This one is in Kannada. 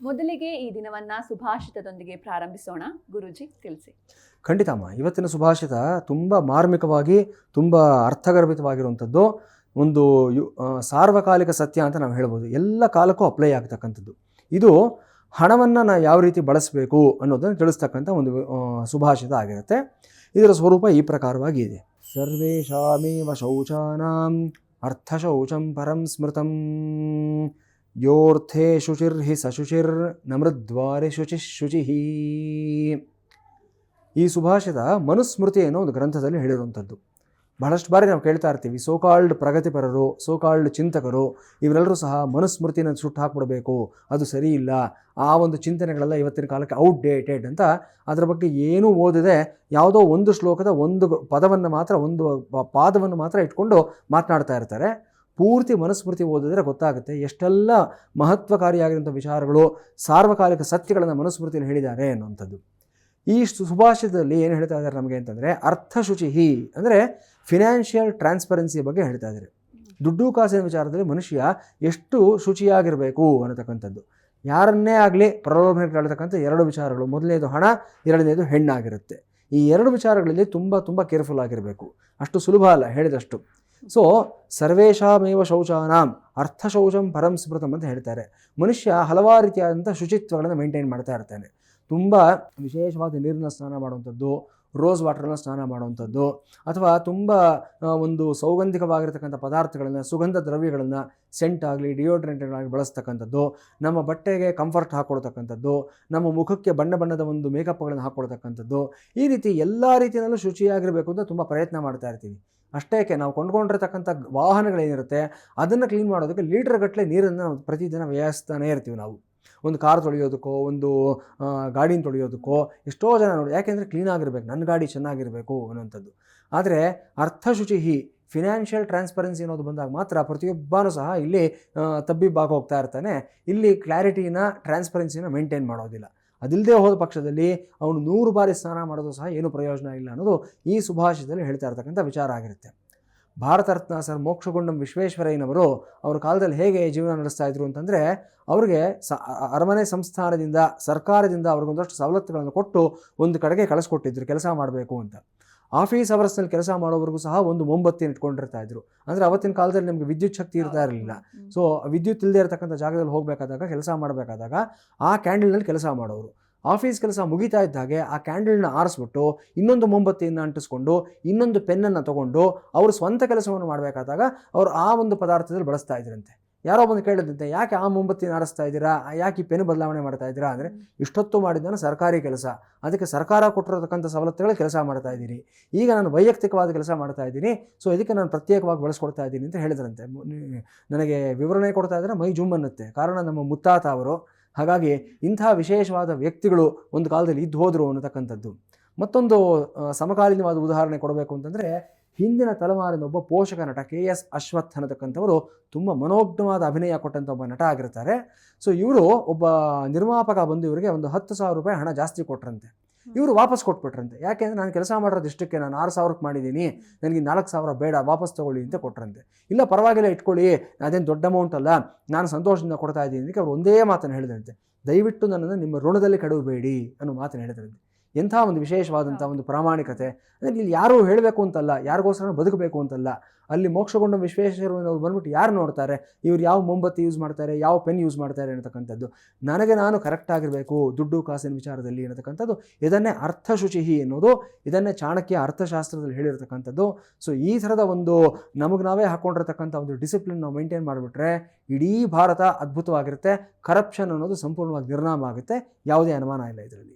ಮೊದಲಿಗೆ ಈ ದಿನವನ್ನ ಸುಭಾಷಿತದೊಂದಿಗೆ ಪ್ರಾರಂಭಿಸೋಣ. ಗುರೂಜಿ ತಿಳಿಸಿ. ಖಂಡಿತಮ್ಮ, ಇವತ್ತಿನ ಸುಭಾಷಿತ ತುಂಬ ಮಾರ್ಮಿಕವಾಗಿ ತುಂಬ ಅರ್ಥಗರ್ಭಿತವಾಗಿರುವಂಥದ್ದು. ಒಂದು ಸಾರ್ವಕಾಲಿಕ ಸತ್ಯ ಅಂತ ನಾವು ಹೇಳ್ಬೋದು. ಎಲ್ಲ ಕಾಲಕ್ಕೂ ಅಪ್ಲೈ ಆಗ್ತಕ್ಕಂಥದ್ದು. ಇದು ಹಣವನ್ನು ನಾವು ಯಾವ ರೀತಿ ಬಳಸಬೇಕು ಅನ್ನೋದನ್ನು ತಿಳಿಸ್ತಕ್ಕಂಥ ಒಂದು ಸುಭಾಷಿತ ಆಗಿರುತ್ತೆ. ಇದರ ಸ್ವರೂಪ ಈ ಪ್ರಕಾರವಾಗಿ ಇದೆ. ಸರ್ವೇಷಾಮೇವ ಶೌಚಾನಾಂ ಅರ್ಥಶೌಚಂ ಪರಂ ಸ್ಮೃತಂ ಯೋರ್ಥೇ ಶುಚಿರ್ಹಿ ಸಶುಚಿರ್ ನಮೃದ್ವಾರೆ ಶುಚಿಃ. ಈ ಸುಭಾಷಿತ ಮನುಸ್ಮೃತಿ ಅನ್ನೋ ಒಂದು ಗ್ರಂಥದಲ್ಲಿ ಹೇಳಿರುವಂಥದ್ದು. ಬಹಳಷ್ಟು ಬಾರಿ ನಾವು ಕೇಳ್ತಾ ಇರ್ತೀವಿ, ಸೋಕಾಲ್ಡ್ ಪ್ರಗತಿಪರರು, ಸೋಕಾಲ್ಡ್ ಚಿಂತಕರು ಇವರೆಲ್ಲರೂ ಸಹ ಮನುಸ್ಮೃತಿನ ಸುಟ್ಟು ಹಾಕ್ಬಿಡಬೇಕು, ಅದು ಸರಿ ಇಲ್ಲ, ಆ ಒಂದು ಚಿಂತನೆಗಳೆಲ್ಲ ಇವತ್ತಿನ ಕಾಲಕ್ಕೆ ಔಟ್ಡೇಟೆಡ್ ಅಂತ ಅದರ ಬಗ್ಗೆ ಏನೂ ಓದದೆ ಯಾವುದೋ ಒಂದು ಶ್ಲೋಕದ ಒಂದು ಪದವನ್ನು ಮಾತ್ರ, ಒಂದು ಪಾದವನ್ನು ಮಾತ್ರ ಇಟ್ಕೊಂಡು ಮಾತನಾಡ್ತಾ ಇರ್ತಾರೆ. ಪೂರ್ತಿ ಮನುಸ್ಮೃತಿ ಓದಿದ್ರೆ ಗೊತ್ತಾಗುತ್ತೆ ಎಷ್ಟೆಲ್ಲ ಮಹತ್ವಕಾರಿಯಾಗಿರುವಂಥ ವಿಚಾರಗಳು, ಸಾರ್ವಕಾಲಿಕ ಸತ್ಯಗಳನ್ನು ಮನುಸ್ಮೃತಿಯಲ್ಲಿ ಹೇಳಿದ್ದಾರೆ ಅನ್ನುವಂಥದ್ದು. ಈ ಸುಭಾಷಿತದಲ್ಲಿ ಏನು ಹೇಳ್ತಾ ಇದ್ದಾರೆ ನಮಗೆ ಅಂತಂದರೆ, ಅರ್ಥಶುಚಿ ಅಂದರೆ ಫಿನಾನ್ಷಿಯಲ್ ಟ್ರಾನ್ಸ್ಪರೆನ್ಸಿಯ ಬಗ್ಗೆ ಹೇಳ್ತಾ ಇದ್ದಾರೆ. ದುಡ್ಡು ಕಾಸಿನ ವಿಚಾರದಲ್ಲಿ ಮನುಷ್ಯ ಎಷ್ಟು ಶುಚಿಯಾಗಿರಬೇಕು ಅನ್ನತಕ್ಕಂಥದ್ದು. ಯಾರನ್ನೇ ಆಗಲಿ ಪ್ರಲೋಭನೆಗೆ ಹೇಳ್ತಕ್ಕಂಥ ಎರಡು ವಿಚಾರಗಳು, ಮೊದಲನೇದು ಹಣ, ಎರಡನೇದು ಹೆಣ್ಣಾಗಿರುತ್ತೆ. ಈ ಎರಡು ವಿಚಾರಗಳಲ್ಲಿ ತುಂಬ ತುಂಬ ಕೇರ್ಫುಲ್ ಆಗಿರಬೇಕು. ಅಷ್ಟು ಸುಲಭ ಅಲ್ಲ ಹೇಳಿದಷ್ಟು. ಸೊ ಸರ್ವೇಷಾಮೇವ ಶೌಚಾನಾಂ ಅರ್ಥಶೌಚಂ ಪರಂ ಸ್ಮೃತಂ ಅಂತ ಹೇಳ್ತಾರೆ. ಮನುಷ್ಯ ಹಲವಾರು ರೀತಿಯಾದಂಥ ಶುಚಿತ್ವಗಳನ್ನು ಮೇಂಟೈನ್ ಮಾಡ್ತಾ ಇರ್ತಾನೆ. ತುಂಬ ವಿಶೇಷವಾದ ನೀರಿನ ಸ್ನಾನ ಮಾಡುವಂಥದ್ದು, ರೋಸ್ ವಾಟರ್ನ ಸ್ನಾನ ಮಾಡುವಂಥದ್ದು, ಅಥವಾ ತುಂಬ ಒಂದು ಸೌಗಂಧಿಕವಾಗಿರ್ತಕ್ಕಂಥ ಪದಾರ್ಥಗಳನ್ನು, ಸುಗಂಧ ದ್ರವ್ಯಗಳನ್ನು, ಸೆಂಟ್ ಆಗಲಿ ಡಿಯೋಡ್ರೆಂಟ್ಗಳಾಗಿ ಬಳಸ್ತಕ್ಕಂಥದ್ದು, ನಮ್ಮ ಬಟ್ಟೆಗೆ ಕಂಫರ್ಟ್ ಹಾಕ್ಕೊಳ್ತಕ್ಕಂಥದ್ದು, ನಮ್ಮ ಮುಖಕ್ಕೆ ಬಣ್ಣ ಬಣ್ಣದ ಒಂದು ಮೇಕಪ್ಗಳನ್ನು ಹಾಕ್ಕೊಳ್ತಕ್ಕಂಥದ್ದು, ಈ ರೀತಿ ಎಲ್ಲ ರೀತಿಯಲ್ಲೂ ಶುಚಿಯಾಗಿರಬೇಕು ಅಂತ ತುಂಬ ಪ್ರಯತ್ನ ಮಾಡ್ತಾ ಇರ್ತೀವಿ. ಅಷ್ಟೇಕೆ ನಾವು ಕೊಂಡ್ಕೊಂಡಿರ್ತಕ್ಕಂಥ ವಾಹನಗಳೇನಿರುತ್ತೆ ಅದನ್ನು ಕ್ಲೀನ್ ಮಾಡೋದಕ್ಕೆ ಲೀಟರ್ಗಟ್ಟಲೆ ನೀರನ್ನು ನಾವು ಪ್ರತಿದಿನ ವ್ಯಯಿಸ್ತಾನೇ ಇರ್ತೀವಿ. ನಾವು ಒಂದು ಕಾರ್ ತೊಳೆಯೋದಕ್ಕೋ, ಒಂದು ಗಾಡಿನ ತೊಳೆಯೋದಕ್ಕೋ ಎಷ್ಟೋ ಜನ ನೋಡಿ, ಯಾಕೆಂದರೆ ಕ್ಲೀನಾಗಿರ್ಬೇಕು, ನನ್ನ ಗಾಡಿ ಚೆನ್ನಾಗಿರಬೇಕು ಅನ್ನೋಂಥದ್ದು. ಆದರೆ ಅರ್ಥಶುಚಿ, ಫಿನಾನ್ಷಿಯಲ್ ಟ್ರಾನ್ಸ್ಪರೆನ್ಸಿ ಅನ್ನೋದು ಬಂದಾಗ ಮಾತ್ರ ಪ್ರತಿಯೊಬ್ಬನೂ ಸಹ ಇಲ್ಲಿ ತಬ್ಬಿಬ್ಬಾಗಿ ಹೋಗ್ತಾ ಇರ್ತಾನೆ. ಇಲ್ಲಿ ಕ್ಲಾರಿಟಿನ, ಟ್ರಾನ್ಸ್ಪರೆನ್ಸಿನ ಮೇಂಟೈನ್ ಮಾಡೋದಿಲ್ಲ. ಅದಿಲ್ಲದೆ ಹೋದ ಪಕ್ಷದಲ್ಲಿ ಅವನು 100 ಬಾರಿ ಸ್ನಾನ ಮಾಡೋದು ಸಹ ಏನೂ ಪ್ರಯೋಜನ ಇಲ್ಲ ಅನ್ನೋದು ಈ ಸುಭಾಷಿತದಲ್ಲಿ ಹೇಳ್ತಾ ಇರ್ತಕ್ಕಂಥ ವಿಚಾರ ಆಗಿರುತ್ತೆ. ಭಾರತ ರತ್ನ ಸರ್ ಮೋಕ್ಷಗುಂಡಂ ವಿಶ್ವೇಶ್ವರಯ್ಯನವರು ಅವ್ರ ಕಾಲದಲ್ಲಿ ಹೇಗೆ ಜೀವನ ನಡೆಸ್ತಾ ಇದ್ರು ಅಂತಂದರೆ, ಅವ್ರಿಗೆ ಅರಮನೆ ಸಂಸ್ಥಾನದಿಂದ, ಸರ್ಕಾರದಿಂದ ಅವ್ರಿಗೊಂದಷ್ಟು ಸವಲತ್ತುಗಳನ್ನು ಕೊಟ್ಟು ಒಂದು ಕಡೆಗೆ ಕಳಿಸ್ಕೊಟ್ಟಿದ್ರು ಕೆಲಸ ಮಾಡಬೇಕು ಅಂತ. ಆಫೀಸ್ ಅವರ್ಸ್ನಲ್ಲಿ ಕೆಲಸ ಮಾಡೋವ್ರಿಗೂ ಸಹ ಒಂದು ಮೊಂಬತ್ತಿನ ಇಟ್ಕೊಂಡಿರ್ತಾ ಇದ್ರು. ಅಂದರೆ ಅವತ್ತಿನ ಕಾಲದಲ್ಲಿ ನಮಗೆ ವಿದ್ಯುತ್ ಶಕ್ತಿ ಇರ್ತಾ ಇರಲಿಲ್ಲ. ಸೊ ವಿದ್ಯುತ್ ಇಲ್ಲದೆ ಇರತಕ್ಕಂಥ ಜಾಗದಲ್ಲಿ ಹೋಗಬೇಕಾದಾಗ, ಕೆಲಸ ಮಾಡಬೇಕಾದಾಗ ಆ ಕ್ಯಾಂಡಲ್ನಲ್ಲಿ ಕೆಲಸ ಮಾಡೋರು. ಆಫೀಸ್ ಕೆಲಸ ಮುಗಿತಾ ಇದ್ದ ಹಾಗೆ ಆ ಕ್ಯಾಂಡಲ್ನ ಆರಿಸ್ಬಿಟ್ಟು ಇನ್ನೊಂದು ಮೊಂಬತ್ತಿಯನ್ನು ಅಂಟಿಸ್ಕೊಂಡು ಇನ್ನೊಂದು ಪೆನ್ನನ್ನು ತೊಗೊಂಡು ಅವರು ಸ್ವಂತ ಕೆಲಸವನ್ನು ಮಾಡಬೇಕಾದಾಗ ಅವರು ಆ ಒಂದು ಪದಾರ್ಥದಲ್ಲಿ ಬಳಸ್ತಾ ಇದ್ರಂತೆ. ಯಾರೋ ಬಂದು ಕೇಳಿದಂತೆ, ಯಾಕೆ ಆ ಮೊಂಬತ್ತಿನ ಆರಿಸ್ತಾ ಇದ್ದೀರಾ, ಯಾಕೆ ಈ ಪೆನ್ ಬದಲಾವಣೆ ಮಾಡ್ತಾ ಇದ್ದೀರಾ ಅಂದರೆ, ಇಷ್ಟೊತ್ತು ಮಾಡಿದ್ದಾನೆ ಸರ್ಕಾರಿ ಕೆಲಸ, ಅದಕ್ಕೆ ಸರ್ಕಾರ ಕೊಟ್ಟಿರತಕ್ಕಂಥ ಸವಲತ್ತುಗಳು ಕೆಲಸ ಮಾಡ್ತಾ ಇದ್ದೀನಿ, ಈಗ ನಾನು ವೈಯಕ್ತಿಕವಾದ ಕೆಲಸ ಮಾಡ್ತಾ ಇದ್ದೀನಿ, ಸೊ ಇದಕ್ಕೆ ನಾನು ಪ್ರತ್ಯೇಕವಾಗಿ ಬಳಸ್ಕೊಡ್ತಾ ಇದ್ದೀನಿ ಅಂತ ಹೇಳಿದ್ರಂತೆ. ನನಗೆ ವಿವರಣೆ ಕೊಡ್ತಾ ಇದ್ದರೆ ಮೈ ಜುಮ್ ಅನ್ನುತ್ತೆ. ಕಾರಣ ನಮ್ಮ ಮುತ್ತಾತ ಅವರು. ಹಾಗಾಗಿ ಇಂತಹ ವಿಶೇಷವಾದ ವ್ಯಕ್ತಿಗಳು ಒಂದು ಕಾಲದಲ್ಲಿ ಇದ್ದು ಹೋದರು ಅನ್ನತಕ್ಕಂಥದ್ದು. ಮತ್ತೊಂದು ಸಮಕಾಲೀನವಾದ ಉದಾಹರಣೆ ಕೊಡಬೇಕು ಅಂತಂದರೆ, ಹಿಂದಿನ ತಲೆಮಾರಿನ ಒಬ್ಬ ಪೋಷಕ ನಟ KS ಅಶ್ವಥ್ ಅನ್ನತಕ್ಕಂಥವರು ತುಂಬ ಮನೋಜ್ಞವಾದ ಅಭಿನಯ ಕೊಟ್ಟಂಥ ಒಬ್ಬ ನಟ ಆಗಿರ್ತಾರೆ. ಸೊ ಇವರು ಒಬ್ಬ ನಿರ್ಮಾಪಕ ಬಂದು ಇವರಿಗೆ ಒಂದು 10,000 ರೂಪಾಯಿ ಹಣ ಜಾಸ್ತಿ ಕೊಟ್ರಂತೆ. ಇವರು ವಾಪಸ್ ಕೊಟ್ಬಿಟ್ರಂತೆ. ಯಾಕೆಂದರೆ ನಾನು ಕೆಲಸ ಮಾಡಿರೋದು ಇಷ್ಟಕ್ಕೆ, ನಾನು 6,000ಕ್ಕೆ ಮಾಡಿದ್ದೀನಿ, ನನಗೆ 4,000 ಬೇಡ, ವಾಪಸ್ ತೊಗೊಳ್ಳಿ ಅಂತ ಕೊಟ್ರಂತೆ. ಇಲ್ಲ ಪರವಾಗಿಲ್ಲ ಇಟ್ಕೊಳ್ಳಿ, ಅದೇನು ದೊಡ್ಡ ಅಮೌಂಟ್ ಅಲ್ಲ, ನಾನು ಸಂತೋಷದಿಂದ ಕೊಡ್ತಾ ಇದ್ದೀನಿ ಅದಕ್ಕೆ ಅವ್ರು ಒಂದೇ ಮಾತನ್ನು ಹೇಳಿದ್ರಂತೆ, ದಯವಿಟ್ಟು ನನ್ನನ್ನು ನಿಮ್ಮ ಋಣದಲ್ಲಿ ಕಡುಬೇಡಿ ಅನ್ನೋ ಮಾತನ್ನು ಹೇಳಿದ್ರಂತೆ. ಎಂಥ ಒಂದು ವಿಶೇಷವಾದಂಥ ಒಂದು ಪ್ರಾಮಾಣಿಕತೆ. ಅಂದರೆ ಇಲ್ಲಿ ಯಾರೂ ಹೇಳಬೇಕು ಅಂತಲ್ಲ, ಯಾರಿಗೋಸ್ಕರ ಬದುಕಬೇಕು ಅಂತಲ್ಲ. ಅಲ್ಲಿ ಮೋಕ್ಷಗೊಂಡ ವಿಶ್ವೇಶ್ವರಯ್ಯನವರು ಬಂದ್ಬಿಟ್ಟು ಯಾರು ನೋಡ್ತಾರೆ, ಇವ್ರು ಯಾವ ಮೊಂಬತ್ತಿ ಯೂಸ್ ಮಾಡ್ತಾರೆ, ಯಾವ ಪೆನ್ ಯೂಸ್ ಮಾಡ್ತಾರೆ ಅನ್ನತಕ್ಕಂಥದ್ದು. ನನಗೆ ನಾನು ಕರೆಕ್ಟಾಗಿರಬೇಕು ದುಡ್ಡು ಕಾಸಿನ ವಿಚಾರದಲ್ಲಿ ಅನ್ನತಕ್ಕಂಥದ್ದು. ಇದನ್ನೇ ಅರ್ಥಶುಚಿ ಎನ್ನುವುದು, ಇದನ್ನೇ ಚಾಣಕ್ಯ ಅರ್ಥಶಾಸ್ತ್ರದಲ್ಲಿ ಹೇಳಿರ್ತಕ್ಕಂಥದ್ದು. ಸೊ ಈ ಥರದ ಒಂದು ನಮಗೆ ನಾವೇ ಹಾಕ್ಕೊಂಡಿರ್ತಕ್ಕಂಥ ಒಂದು ಡಿಸಿಪ್ಲಿನ್ ನಾವು ಮೇಂಟೈನ್ ಮಾಡಿಬಿಟ್ರೆ ಇಡೀ ಭಾರತ ಅದ್ಭುತವಾಗಿರುತ್ತೆ. ಕರಪ್ಷನ್ ಅನ್ನೋದು ಸಂಪೂರ್ಣವಾಗಿ ನಿರ್ನಾಮ ಆಗುತ್ತೆ. ಯಾವುದೇ ಅನುಮಾನ ಇಲ್ಲ ಇದರಲ್ಲಿ.